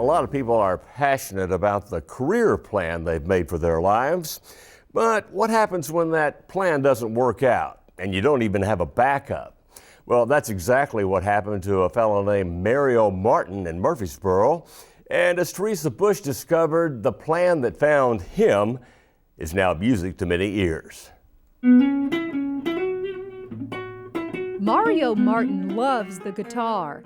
lot of people are passionate about the career plan they've made for their lives. But what happens when that plan doesn't work out and you don't even have a backup? Well, that's exactly what happened to a fellow named Mario Martin in Murfreesboro. And as Teresa Bush discovered, the plan that found him is now music to many ears. Mario Martin loves the guitar.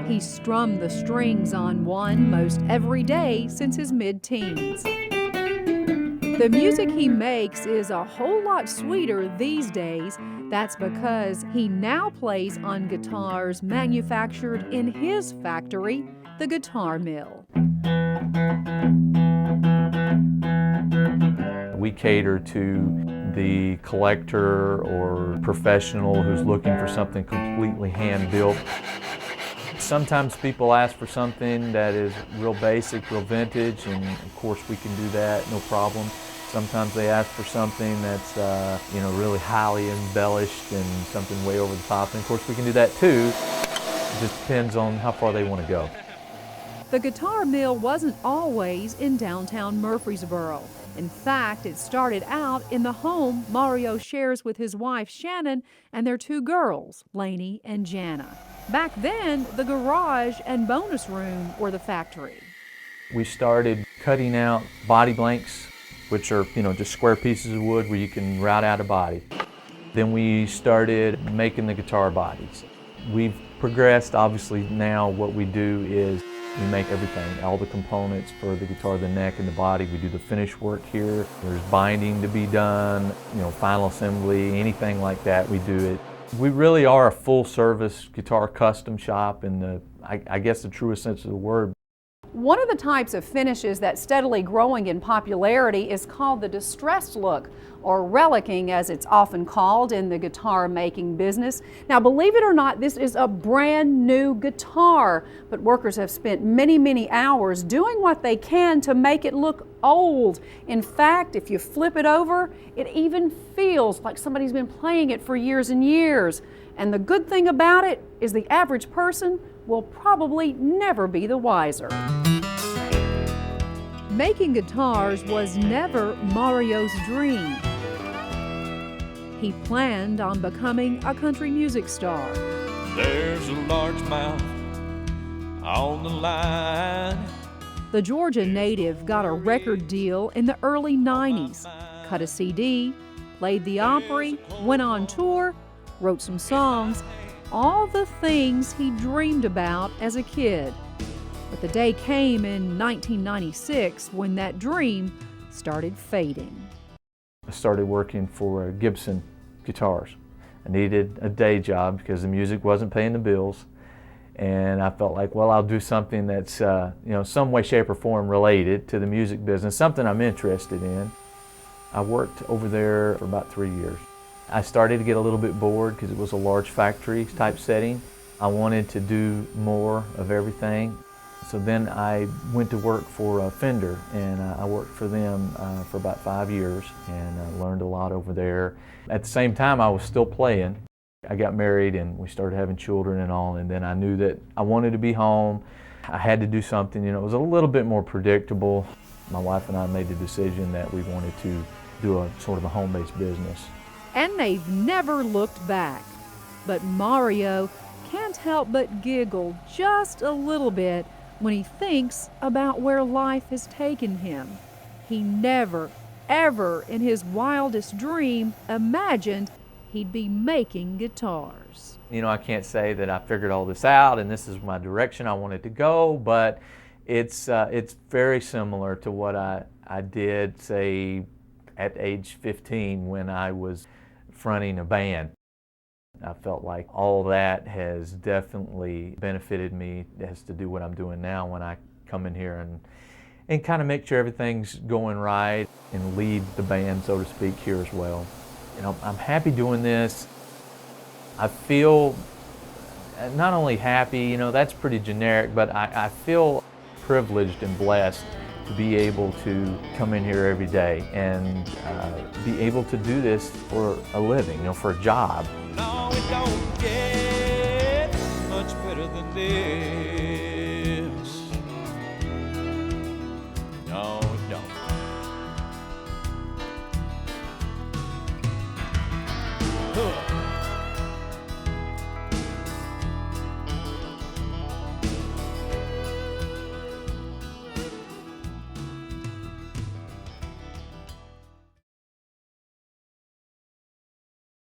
He strummed the strings on one most every day since his mid-teens. The music he makes is a whole lot sweeter these days. That's because he now plays on guitars manufactured in his factory, the Guitar Mill. We cater to the collector or professional who's looking for something completely hand-built. Sometimes people ask for something that is real basic, real vintage, and of course we can do that, no problem. Sometimes they ask for something that's really highly embellished and something way over the top, and of course we can do that too. It just depends on how far they want to go. The Guitar Mill wasn't always in downtown Murfreesboro. In fact, it started out in the home Mario shares with his wife Shannon and their two girls, Lainey and Jana. Back then, the garage and bonus room were the factory. We started cutting out body blanks, which are just square pieces of wood where you can route out a body. Then we started making the guitar bodies. We've progressed. Obviously now what we do is we make everything, all the components for the guitar, the neck and the body. We do the finish work here. There's binding to be done, final assembly, anything like that, we do it. We really are a full-service guitar custom shop in I guess the truest sense of the word. One of the types of finishes that's steadily growing in popularity is called the distressed look, or relicking as it's often called in the guitar making business. Now, believe it or not, this is a brand new guitar, but workers have spent many hours doing what they can to make it look old. In fact, if you flip it over, it even feels like somebody's been playing it for years and years. And the good thing about it is the average person will probably never be the wiser. Making guitars was never Mario's dream. He planned on becoming a country music star. There's a large mouth on the line. The Georgia native got a record deal in the early 90s, cut a CD, played the Opry, went on tour, wrote some songs, all the things he dreamed about as a kid. But the day came in 1996 when that dream started fading. I started working for Gibson Guitars. I needed a day job because the music wasn't paying the bills. And I felt like, well, I'll do something that's some way, shape, or form related to the music business, something I'm interested in. I worked over there for about 3 years. I started to get a little bit bored because it was a large factory type setting. I wanted to do more of everything. So then I went to work for Fender, and I worked for them for about 5 years, and I learned a lot over there. At the same time, I was still playing. I got married and we started having children and all, and then I knew that I wanted to be home. I had to do something, it was a little bit more predictable. My wife and I made the decision that we wanted to do a sort of a home-based business. And they've never looked back. But Mario can't help but giggle just a little bit when he thinks about where life has taken him. He never, ever in his wildest dream imagined he'd be making guitars. I can't say that I figured all this out and this is my direction I wanted to go, but it's very similar to what I did, say, at age 15 when I was fronting a band. I felt like all that has definitely benefited me as to do what I'm doing now when I come in here and kind of make sure everything's going right and lead the band, so to speak, here as well. I'm happy doing this. I feel not only happy, that's pretty generic, but I feel privileged and blessed to be able to come in here every day and be able to do this for a living, for a job. No, it don't get much better than this. hook.